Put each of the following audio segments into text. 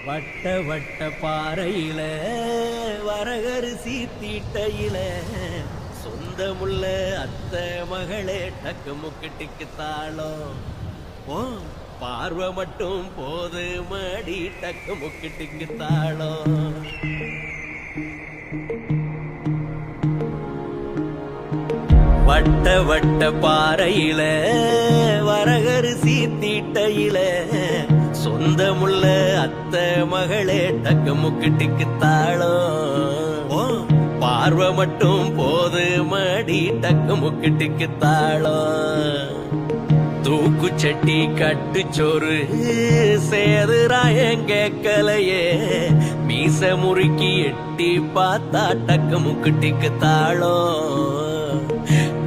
வட்ட வட்ட பாறையில வரகரிசி தீட்டையில சொந்தமுள்ள அத்தை மகளே டக்கு முக்கு டிக்கு தாளம் ஓ பார்வை மட்டும் போது மடி டக்கு முக்கு டிக்கு தாளம் வட்ட வட்ட பாறையில வரகரிசி தீட்டையில சொந்தமுள்ள அத்தை மகளே டக்கு முக்கு டிக்கு தாளம் பார்வை மட்டும் போது மடி டக்கு முக்கு டிக்கு தாளம் தூக்கு சட்டி கட்டுச்சோறு சேதுராயன் கேட்கலையே மீச முறுக்கி எட்டி பார்த்தா டக்கு முக்கு டிக்கு தாளம்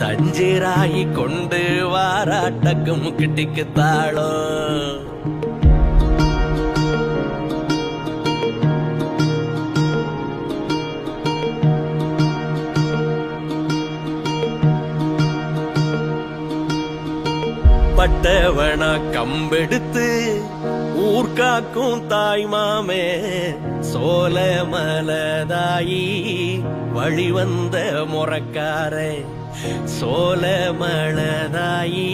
தஞ்சிராயி கொண்டு வாரா டக்கு முக்கு டிக்கு தாளம் பட்டவனா கம்பெடுத்து ஊர்காக்கும் தாய் மாமே சோல மலதாயி வழி வந்த முறக்காரே சோல மலதாயி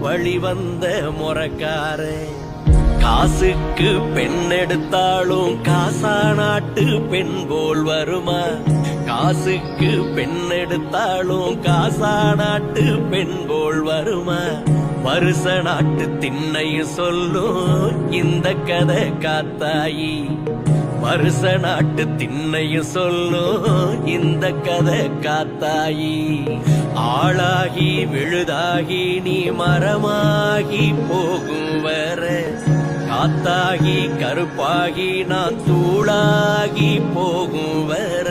வழி வந்த முறக்காரே காசுக்கு பெண் எடுத்தாலும் காசா நாட்டு பெண் போல் வருமா காசுக்கு பெண் எடுத்தாலும் காசா நாட்டு பெண் போல் வருமா வருஷ நாட்டு திண்ணையும் சொல்லும் இந்த கதை காத்தாயி வருஷ நாட்டு திண்ணையும் சொல்லும் இந்த கதை காத்தாயி ஆளாகி விழுதாகி நீ மரமாகி போகும் வர காத்தாகி கருப்பாகி நான் தூளாகி போகும் வர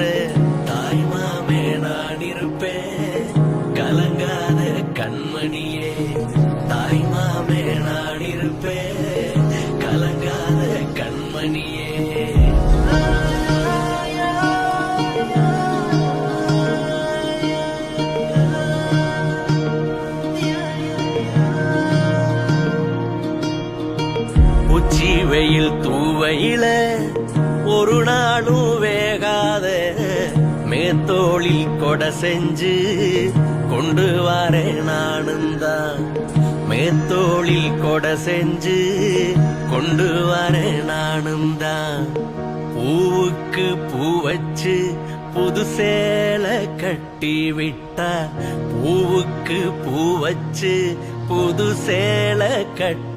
தாய்மாமே நான் இருப்பேன் கலங்காத கண்மணியே தாய்மாமே நான் இருப்பேன் கலங்காத கண்மணியே உச்சி வெயில் தூவையில ஒரு நாளும் வேகாத மேத்தோளில் கொடை செஞ்சு கொண்டு வரேன் நானும் தான் மேத்தோளில் கொடை செஞ்சு கொண்டு வரேன் நானும் தான் பூவுக்கு பூ வச்சு புது சேலை கட்டி விட்டா பூவுக்கு பூ வச்சு புது சேலை கட்டி